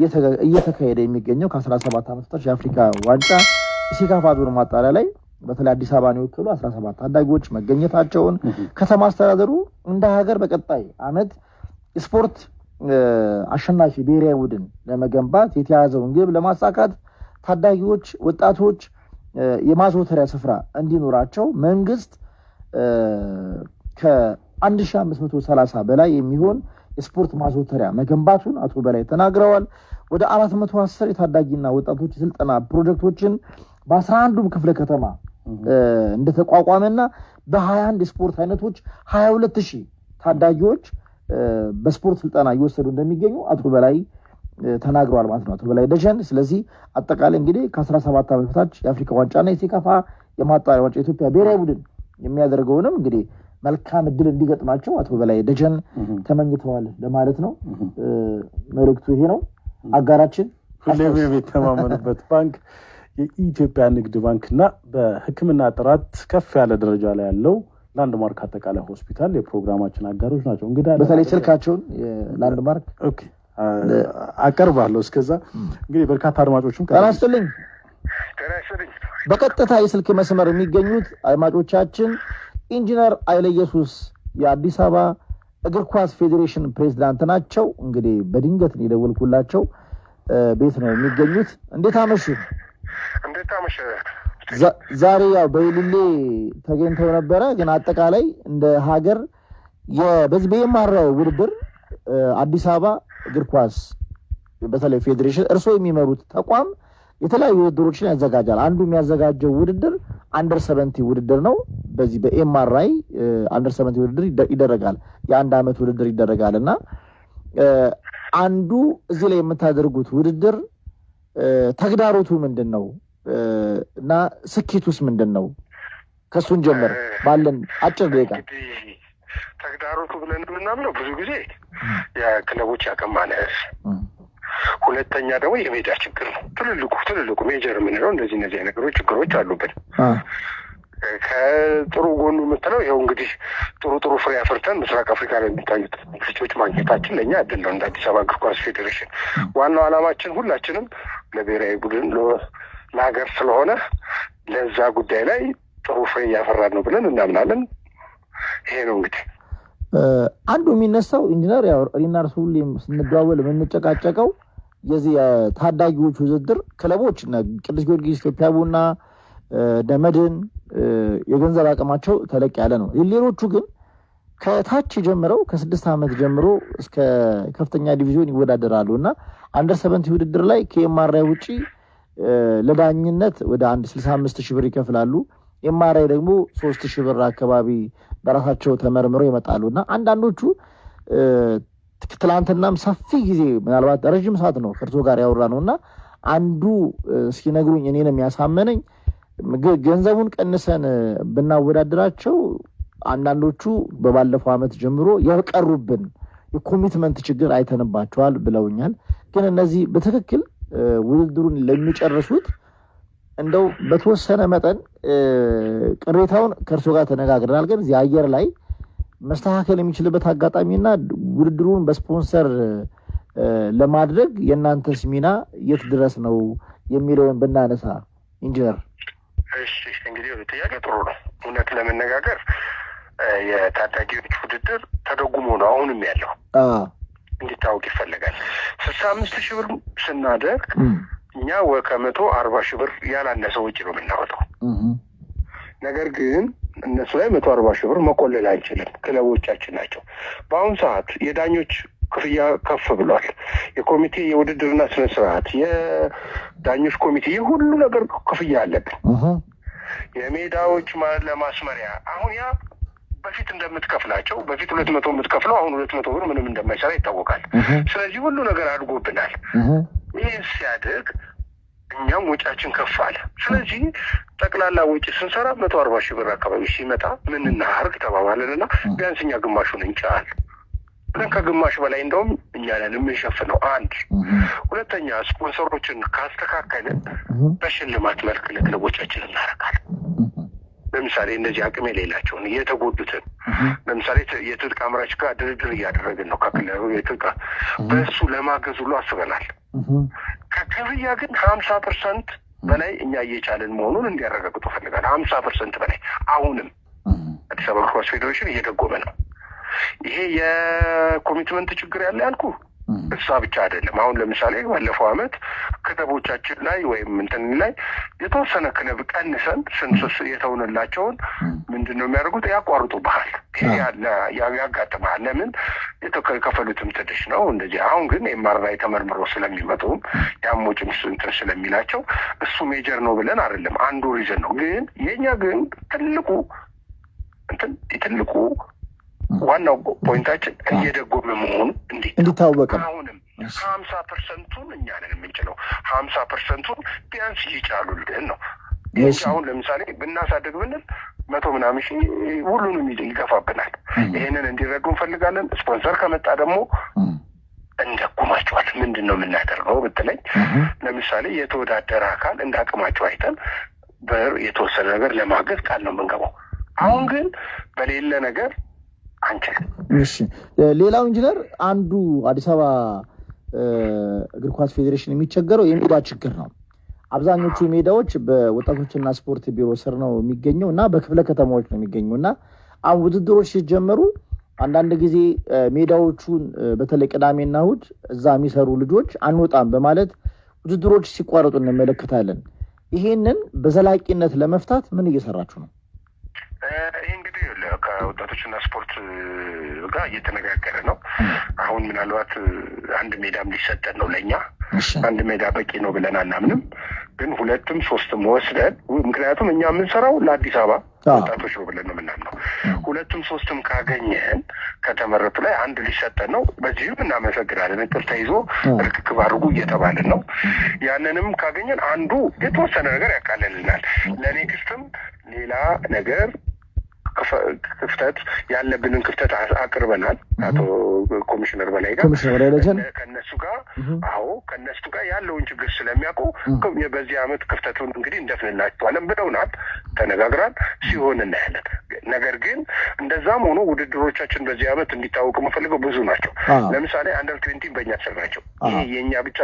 እየተካሄደ የሚገኘው ከ17 ዓመት በታች የአፍሪካ ዋንጫ የሴካፋ ዞን ማጣሪያ ላይ በተለይ አዲስ አበባን የወከሉ 17 ታዳጊዎች መገኘታቸውን ከተማ አስተዳደሩ እንደ ሀገር በቀጣይ ዓመት ስፖርት አሸናፊ ብሔራዊ ቡድን ለመገንባት የተያዘውን ግብ ለማሳካት ታዳጊዎች ወጣቶች የማዘውተሪያ ስፍራ እንዲኖራቸው መንግስት ከ1530 በላይ የሚሆን የስፖርት ማዘውተሪያ መገንባቱን አቶ በላይ ተናግረዋል። ወደ 410 የታዳጊና ወጣቶች ስልጠና ፕሮጀክቶችን በ11ዱም ክፍለ ከተማ እንደተቋቋመና በ21 የስፖርት አይነቶች 22000 ታዳጊዎች በስፖርት ስልጠና እየወሰዱ እንደሚገኙ አቶ በላይ ተናግረዋል ማለት ነው። አቶ በላይ ደጀን ስለዚህ አጠቃላይ እንግዲህ ከ17 ዓመት በታች የአፍሪካ ዋንጫና የሴካፋ የማጣሪያ ዋንጫ የኢትዮጵያ ብሔራዊ ቡድን የሚያደርገውንም እንግዲህ መልካም እድል እንዲገጥማቸው አቶ በላይ ደጀን ተመኝተዋል ለማለት ነው። መልእክቱ ይሄ ነው። አጋራችን ሁሌም የሚተማመኑበት ባንክ የኢትዮጵያ ንግድ ባንክና በሕክምና ጥራት ከፍ ያለ ደረጃ ላይ ያለው ላንድማርክ አጠቃላይ ሆስፒታል የፕሮግራማችን አጋሮች ናቸው። እንግዲህ በተለይ ስልካቸውን ላንድማርክ አቀርባለሁ። እስከዛ እንግዲህ በርካታ አድማጮችም ቀራስልኝ በቀጥታ የስልክ መስመር የሚገኙት አድማጮቻችን ኢንጂነር ኃይለ ኢየሱስ የአዲስ አበባ እግር ኳስ ፌዴሬሽን ፕሬዝዳንት ናቸው። እንግዲህ በድንገት ነው የደወልኩላቸው። ቤት ነው የሚገኙት። እንዴት አመሹ? ዛሬ ያው በይልሌ ተገኝተው ነበረ፣ ግን አጠቃላይ እንደ ሀገር በዚህ በየማራው ውድድር አዲስ አበባ እግር ኳስ በተለይ ፌዴሬሽን እርሶ የሚመሩት ተቋም የተለያዩ ውድድሮችን ያዘጋጃል። አንዱ የሚያዘጋጀው ውድድር አንደር 70 ውድድር ነው። በዚህ በኤምአርአይ አንደር 70 ውድድር ይደረጋል። የአንድ አመት ውድድር ይደረጋልና አንዱ እዚህ ላይ የምታደርጉት ውድድር ተግዳሮቱ ምንድነው እና ስኬቱስ ምንድነው? ከሱን ጀምር ባለን አጭር ደቂቃ። ተግዳሮቱ ብለን ምናምነው ብዙ ጊዜ የክለቦች አቅም ማነስ፣ ሁለተኛ ደግሞ የሜዳ ችግር ነው። ትልልቁ ሜጀር የምንለው እነዚህ ነገሮች ችግሮች አሉብን። ከጥሩ ጎኑ የምትለው ይኸው እንግዲህ ጥሩ ፍሬ አፍርተን ምስራቅ አፍሪካ ላይ የሚታዩት ልጆች ማግኘታችን ለእኛ እድል ነው። እንደ አዲስ አበባ እግር ኳስ ፌዴሬሽን ዋናው ዓላማችን ሁላችንም ለብሔራዊ ቡድን ለሀገር ስለሆነ ለዛ ጉዳይ ላይ ጥሩ ፍሬ እያፈራን ነው ብለን እናምናለን። ይሄ ነው እንግዲህ አንዱ የሚነሳው ኢንጂነር ያው እኔና እርሱ ሁሌም ስንደዋወል የምንጨቃጨቀው የዚህ ታዳጊዎች ውድድር ክለቦች ቅዱስ ጊዮርጊስ፣ ኢትዮጵያ ቡና፣ ደመድን የገንዘብ አቅማቸው ተለቅ ያለ ነው። ሌሎቹ ግን ከታች ጀምረው ከ6 ዓመት ጀምሮ እስከ ከፍተኛ ዲቪዥን ይወዳደራሉ እና አንደር 70 ውድድር ላይ ከኤምአርአይ ውጪ ለዳኝነት ወደ 165,000 ብር ይከፍላሉ። ኤምአርአይ ደግሞ 3,000 ብር አካባቢ በራሳቸው ተመርምረው ይመጣሉና አንዳንዶቹ ትላንትናም ሰፊ ጊዜ ምናልባት ረጅም ሰዓት ነው ከርሶ ጋር ያወራ ነውና አንዱ ሲነግሩኝ እኔንም ያሳመነኝ ገንዘቡን ቀንሰን ብናወዳደራቸው አንዳንዶቹ በባለፈው ዓመት ጀምሮ ያቀሩብን የኮሚትመንት ችግር አይተንባቸዋል ብለውኛል። ግን እነዚህ በትክክል ውድድሩን ለሚጨርሱት እንደው በተወሰነ መጠን ቅሬታውን ከርሶ ጋር ተነጋግረናል። ግን እዚህ አየር ላይ መስተካከል የሚችልበት አጋጣሚና ውድድሩን በስፖንሰር ለማድረግ የእናንተስ ሚና የት ድረስ ነው የሚለውን ብናነሳ ኢንጂነር። እሺ እንግዲህ ጥያቄ ጥሩ ነው። እውነት ለመነጋገር የታዳጊዎች ውድድር ተደጉሞ ነው አሁንም ያለው እንዲታወቅ ይፈልጋል። 65,000 ብር ስናደርግ እኛ ከ140,000 ብር ያላነሰ ወጪ ነው የምናወጣው። ነገር ግን እነሱ ላይ 140,000 ብር መቆለል አይችልም። ክለቦቻችን ናቸው። በአሁኑ ሰዓት የዳኞች ክፍያ ከፍ ብሏል። የኮሚቴ የውድድርና ስነ ስርዓት የዳኞች ኮሚቴ የሁሉ ነገር ክፍያ አለብን። የሜዳዎች ለማስመሪያ አሁን ያ በፊት እንደምትከፍላቸው በፊት 200 የምትከፍለው አሁን 200 ብር ምንም እንደማይሰራ ይታወቃል። ስለዚህ ሁሉ ነገር አድጎብናል። ይህ ሲያድግ እኛም ወጪያችን ከፍ አለ። ስለዚህ ጠቅላላ ወጪ ስንሰራ 140,000 ብር አካባቢ ሲመጣ ምን እናድርግ ተባባለንና ቢያንስ እኛ ግማሹን እንጫል ብለን ከግማሽ በላይ እንደውም እኛ ነን የምንሸፍነው። አንድ ሁለተኛ ስፖንሰሮችን ካስተካከልን በሽልማት መልክ ለክለቦቻችን እናደርጋለን። ለምሳሌ እንደዚህ አቅም የሌላቸውን የተጎዱትን ለምሳሌ የትጥቅ አምራች ጋር ድርድር እያደረግን ነው። ከክለቡ የትጥቅ በእሱ ለማገዝ ሁሉ አስበናል። ከክፍያ ግን 50% በላይ እኛ እየቻለን መሆኑን እንዲያረጋግጡ ፈልጋለሁ። 50% በላይ አሁንም አዲስ አበባ እግር ኳስ ፌዴሬሽን እየደጎመ ነው። ይሄ የኮሚትመንት ችግር ያለ ያልኩ እሷ ብቻ አይደለም። አሁን ለምሳሌ ባለፈው አመት ክለቦቻችን ላይ ወይም እንትን ላይ የተወሰነ ክለብ ቀንሰን ስንስስ የተውንላቸውን ምንድነው የሚያደርጉት? ያቋርጡብሃል። ይሄ ያጋጥማል። ለምን? የተከፈሉትም ትንሽ ነው እንደዚህ። አሁን ግን ኤምአርአይ ተመርምሮ ስለሚመጡ ያሞጭም እንትን ስለሚላቸው እሱ ሜጀር ነው ብለን አይደለም፣ አንዱ ሪዝን ነው። ግን የኛ ግን ትልቁ ዋናው ፖይንታችን እየደጎመ መሆኑ እንዲታወቅ አሁንም 50%ቱን እኛ ነን የምንችለው። 50%ቱን ቢያንስ ይቻሉልን ነው። አሁን ለምሳሌ ብናሳድግ ብንል 100 ምናምን ሺህ ሁሉንም ይገፋብናል። ይሄንን እንዲረዱ እንፈልጋለን። ስፖንሰር ከመጣ ደግሞ እንደጉማቸዋል። ምንድን ነው የምናደርገው ብትለኝ፣ ለምሳሌ የተወዳደረ አካል እንዳቅማቸው አይተን የተወሰነ ነገር ለማገዝ ቃል ነው የምንገባው። አሁን ግን በሌለ ነገር አንችልም። እሺ፣ ሌላው ኢንጂነር አንዱ አዲስ አበባ እግር ኳስ ፌዴሬሽን የሚቸገረው የሜዳ ችግር ነው። አብዛኞቹ ሜዳዎች በወጣቶችና ስፖርት ቢሮ ስር ነው የሚገኘው እና በክፍለ ከተማዎች ነው የሚገኘው እና አሁን ውድድሮች ሲጀመሩ አንዳንድ ጊዜ ሜዳዎቹን በተለይ ቅዳሜና እሑድ እዛ የሚሰሩ ልጆች አንወጣም በማለት ውድድሮች ሲቋረጡ እንመለከታለን። ይሄንን በዘላቂነት ለመፍታት ምን እየሰራችሁ ነው? ይሄ እንግዲህ ከወጣቶችና ስፖርት ጋር እየተነጋገረ ነው። አሁን ምናልባት አንድ ሜዳም ሊሰጠን ነው ለእኛ። አንድ ሜዳ በቂ ነው ብለን አናምንም፣ ግን 2ም 3ም ወስደን፣ ምክንያቱም እኛ የምንሰራው ለአዲስ አበባ ወጣቶች ነው ብለን ነው የምናምነው። 2ም 3ም ካገኘን ከተመረጡ ላይ አንድ ሊሰጠን ነው። በዚህም እናመሰግናለን። እቅድ ተይዞ ርክክብ አድርጉ እየተባልን ነው። ያንንም ካገኘን አንዱ የተወሰነ ነገር ያቃለልናል። ለኔክስትም ሌላ ነገር ክፍተት ያለብንን ክፍተት አቅርበናል። አቶ ኮሚሽነር በላይ ጋር ከነሱ ጋር ያለውን ችግር ስለሚያውቁ በዚህ አመት ክፍተቱን እንግዲህ እንደፍንላቸዋለን ብለውናል። ተነጋግራል ሲሆን እናያለን። ነገር ግን እንደዛም ሆኖ ውድድሮቻችን በዚህ አመት እንዲታወቁ የምፈልገው ብዙ ናቸው። ለምሳሌ አንደር 20 በእኛ ስር ናቸው። ይሄ የእኛ ብቻ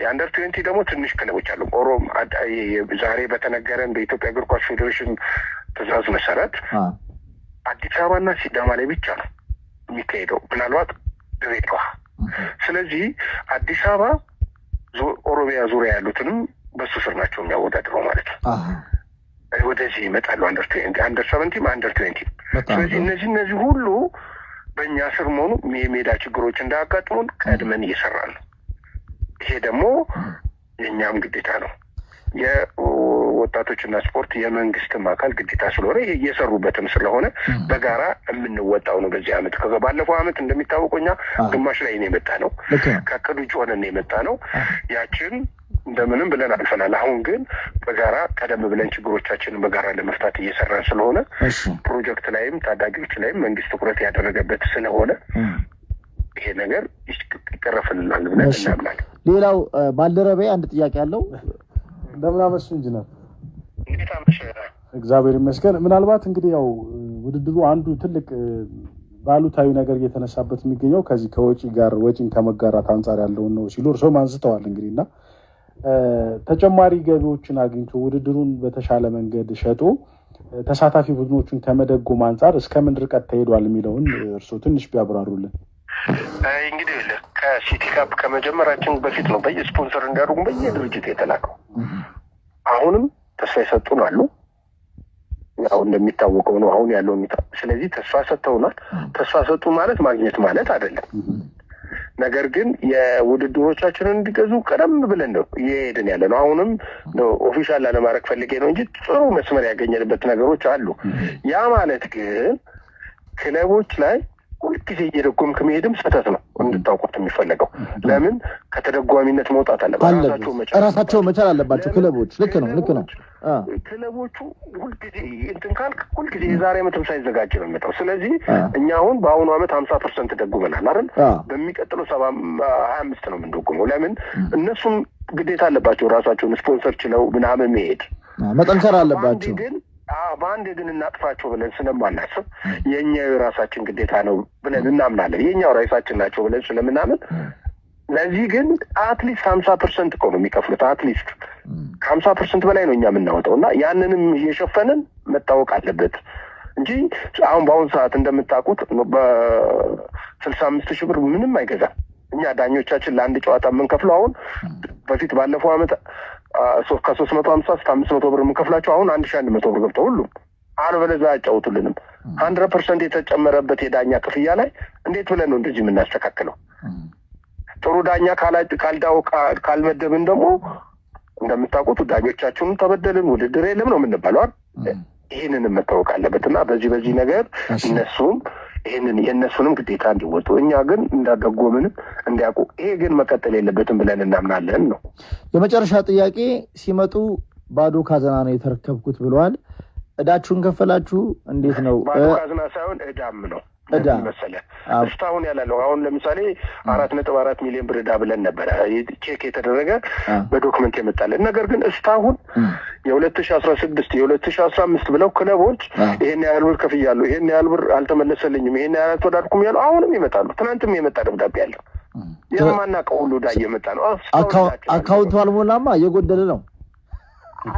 የአንደር 20 ደግሞ ትንሽ ክለቦች አሉ። ኦሮም ዛሬ በተነገረን በኢትዮጵያ እግር ኳስ ፌዴሬሽን ትእዛዝ መሰረት አዲስ አበባና ሲዳማ ላይ ብቻ ነው የሚካሄደው፣ ምናልባት ድሬዳዋ። ስለዚህ አዲስ አበባ ኦሮሚያ ዙሪያ ያሉትንም በሱ ስር ናቸው የሚያወዳድረው ማለት ነው። ወደዚህ ይመጣሉ አንደር 20 አንደር 17 አንደር 20። ስለዚህ እነዚህ ሁሉ በእኛ ስር መሆኑ የሜዳ ችግሮች እንዳያጋጥሙን ቀድመን እየሰራን ነው። ይሄ ደግሞ የእኛም ግዴታ ነው። የወጣቶችና ስፖርት የመንግስትም አካል ግዴታ ስለሆነ ይሄ እየሰሩበትም ስለሆነ በጋራ የምንወጣው ነው። በዚህ አመት ባለፈው አመት እንደሚታወቀው እኛ ግማሽ ላይ ነው የመጣ ነው። ከቅዱ ጮነን የመጣ ነው። ያችን እንደምንም ብለን አልፈናል። አሁን ግን በጋራ ቀደም ብለን ችግሮቻችንን በጋራ ለመፍታት እየሰራን ስለሆነ ፕሮጀክት ላይም ታዳጊዎች ላይም መንግስት ትኩረት ያደረገበት ስለሆነ ይሄ ነገር ይቀረፍልናል ብለን እናምናለን። ሌላው ባልደረባዬ አንድ ጥያቄ አለው። እንደምን አመሹ ኢንጂነር? እግዚአብሔር ይመስገን። ምናልባት እንግዲህ ያው ውድድሩ አንዱ ትልቅ ባሉታዊ ነገር እየተነሳበት የሚገኘው ከዚህ ከወጪ ጋር ወጪን ከመጋራት አንጻር ያለውን ነው ሲሉ እርሶም አንስተዋል። እንግዲህና ተጨማሪ ገቢዎችን አግኝቶ ውድድሩን በተሻለ መንገድ ሸጦ ተሳታፊ ቡድኖችን ከመደጎም አንጻር እስከምን ርቀት ተሄዷል የሚለውን እርሶ ትንሽ ቢያብራሩልን። እንግዲህ ከሲቲ ካፕ ከመጀመራችን በፊት ነው በየስፖንሰር እንዲያደርጉ በየድርጅት የተላከው። አሁንም ተስፋ የሰጡን አሉ። ያው እንደሚታወቀው ነው አሁን ያለው ሁኔታ። ስለዚህ ተስፋ ሰጥተውናል። ተስፋ ሰጡ ማለት ማግኘት ማለት አይደለም። ነገር ግን የውድድሮቻችንን እንዲገዙ ቀደም ብለን ነው እየሄድን ያለ ነው። አሁንም ኦፊሻል ላለማድረግ ፈልጌ ነው እንጂ ጥሩ መስመር ያገኘንበት ነገሮች አሉ። ያ ማለት ግን ክለቦች ላይ ሁልጊዜ እየደጎምክ መሄድም ስህተት ነው እንድታውቁት የሚፈለገው። ለምን ከተደጓሚነት መውጣት አለባቸው፣ ራሳቸው መቻል አለባቸው ክለቦች። ልክ ነው። ክለቦቹ ሁልጊዜ እንትን ካልክ ሁልጊዜ የዛሬ ዓመትም ሳይዘጋጅ ነው የሚመጣው። ስለዚህ እኛ አሁን በአሁኑ ዓመት 50% ደጉመናል አይደል? በሚቀጥለው 25 ነው የምንደጉመው። ለምን እነሱም ግዴታ አለባቸው ራሳቸውን ስፖንሰር ችለው ምናምን መሄድ መጠንከር አለባቸው። በአንድ ግን እናጥፋቸው ብለን ስለማናስብ የኛው የራሳችን ግዴታ ነው ብለን እናምናለን። የኛው ራሳችን ናቸው ብለን ስለምናምን ለዚህ ግን አትሊስት 50% እኮ ነው የሚከፍሉት። አትሊስት ከ50% በላይ ነው እኛ የምናወጣው እና ያንንም እየሸፈንን መታወቅ አለበት እንጂ አሁን በአሁኑ ሰዓት እንደምታውቁት በ65 ሺህ ብር ምንም አይገዛም። እኛ ዳኞቻችን ለአንድ ጨዋታ የምንከፍለው አሁን በፊት ባለፈው ዓመት ከ350 እስከ 500 ብር የምንከፍላቸው አሁን 1100 ብር ገብተው ሁሉም አልበለዚያ አያጫውቱልንም። 100% የተጨመረበት የዳኛ ክፍያ ላይ እንዴት ብለን ነው እንደዚህ የምናስተካክለው? ጥሩ ዳኛ ካልመደብን ደግሞ እንደምታውቁት ዳኞቻችንን ተበደልን፣ ውድድር የለም ነው የምንባለው አይደል? ይህንን መታወቅ አለበት እና በዚህ ነገር እነሱም ይህንን የእነሱንም ግዴታ እንዲወጡ እኛ ግን እንዳደጎምንም እንዲያውቁ ይሄ ግን መቀጠል የለበትም ብለን እናምናለን ነው። የመጨረሻ ጥያቄ ሲመጡ ባዶ ካዝና ነው የተረከብኩት ብለዋል። እዳችሁን ከፈላችሁ? እንዴት ነው? ባዶ ካዝና ሳይሆን እዳም ነው መሰለህ እስካሁን ያለው። አሁን ለምሳሌ 4.4 ሚሊዮን ብር እዳ ብለን ነበረ ቼክ የተደረገ በዶክመንት የመጣለን። ነገር ግን እስካሁን የ2016 የ2015 ብለው ክለቦች ይሄን ያህል ብር ከፍያለሁ፣ ይሄን ያህል ብር አልተመለሰልኝም፣ ይሄን ያህል ተወዳድኩም ያለው አሁንም ይመጣሉ። ትናንትም የመጣ ደብዳቤ ያለው የማናውቀው ሁሉ እዳ እየመጣ ነው። አካውንቱ አልሞላማ እየጎደለ ነው።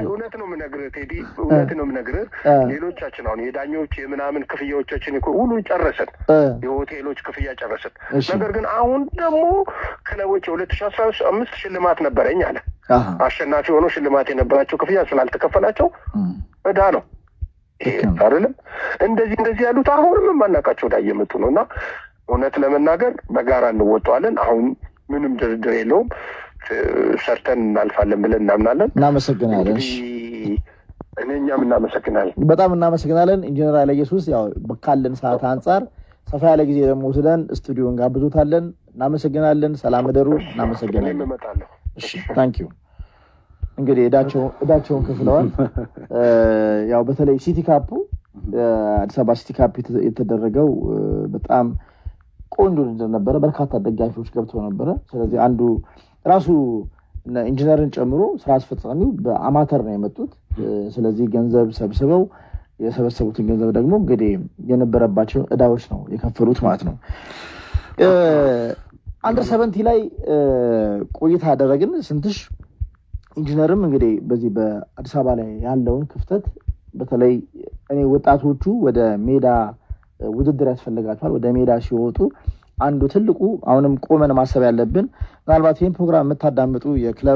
እውነት ነው የምነግርህ ቴዲ፣ እውነት ነው የምነግርህ። ሌሎቻችን አሁን የዳኞች የምናምን ክፍያዎቻችን ሁሉ ጨረሰን፣ የሆቴሎች ክፍያ ጨረሰን። ነገር ግን አሁን ደግሞ ክለቦች የ2015 ሽልማት ነበረኝ አለ አሸናፊ ሆኖ ሽልማት የነበራቸው ክፍያ ስላልተከፈላቸው እዳ ነው አይደለም። እንደዚህ ያሉት አሁንም የማናውቃቸው እዳ እየመጡ ነው እና እውነት ለመናገር በጋራ እንወጣዋለን። አሁን ምንም ድርድር የለውም። ሰርተን እናልፋለን ብለን እናምናለን። እናመሰግናለን። እኛም እናመሰግናለን፣ በጣም እናመሰግናለን። ኢንጂነር ኃይለ ኢየሱስ ያው ካለን ሰዓት አንጻር ሰፋ ያለ ጊዜ ደግሞ ወስደን ስቱዲዮን ጋብዞታለን። እናመሰግናለን። ሰላም ደሩ። እናመሰግናለን። እሺ ታንክ ዩ። እንግዲህ እዳቸውን ከፍለዋል። ያው በተለይ ሲቲ ካፑ አዲስ አበባ ሲቲ ካፕ የተደረገው በጣም ቆንጆ ነበረ። በርካታ ደጋፊዎች ገብተው ነበረ። ስለዚህ አንዱ ራሱ ኢንጂነርን ጨምሮ ስራ አስፈጻሚው በአማተር ነው የመጡት። ስለዚህ ገንዘብ ሰብስበው የሰበሰቡትን ገንዘብ ደግሞ እንግዲህ የነበረባቸው እዳዎች ነው የከፈሉት ማለት ነው። አንደር 70 ላይ ቆይታ አደረግን ስንትሽ። ኢንጂነርም እንግዲህ በዚህ በአዲስ አበባ ላይ ያለውን ክፍተት በተለይ እኔ ወጣቶቹ ወደ ሜዳ ውድድር ያስፈልጋቸዋል። ወደ ሜዳ ሲወጡ አንዱ ትልቁ አሁንም ቆመን ማሰብ ያለብን ምናልባት ይህን ፕሮግራም የምታዳምጡ የክለብ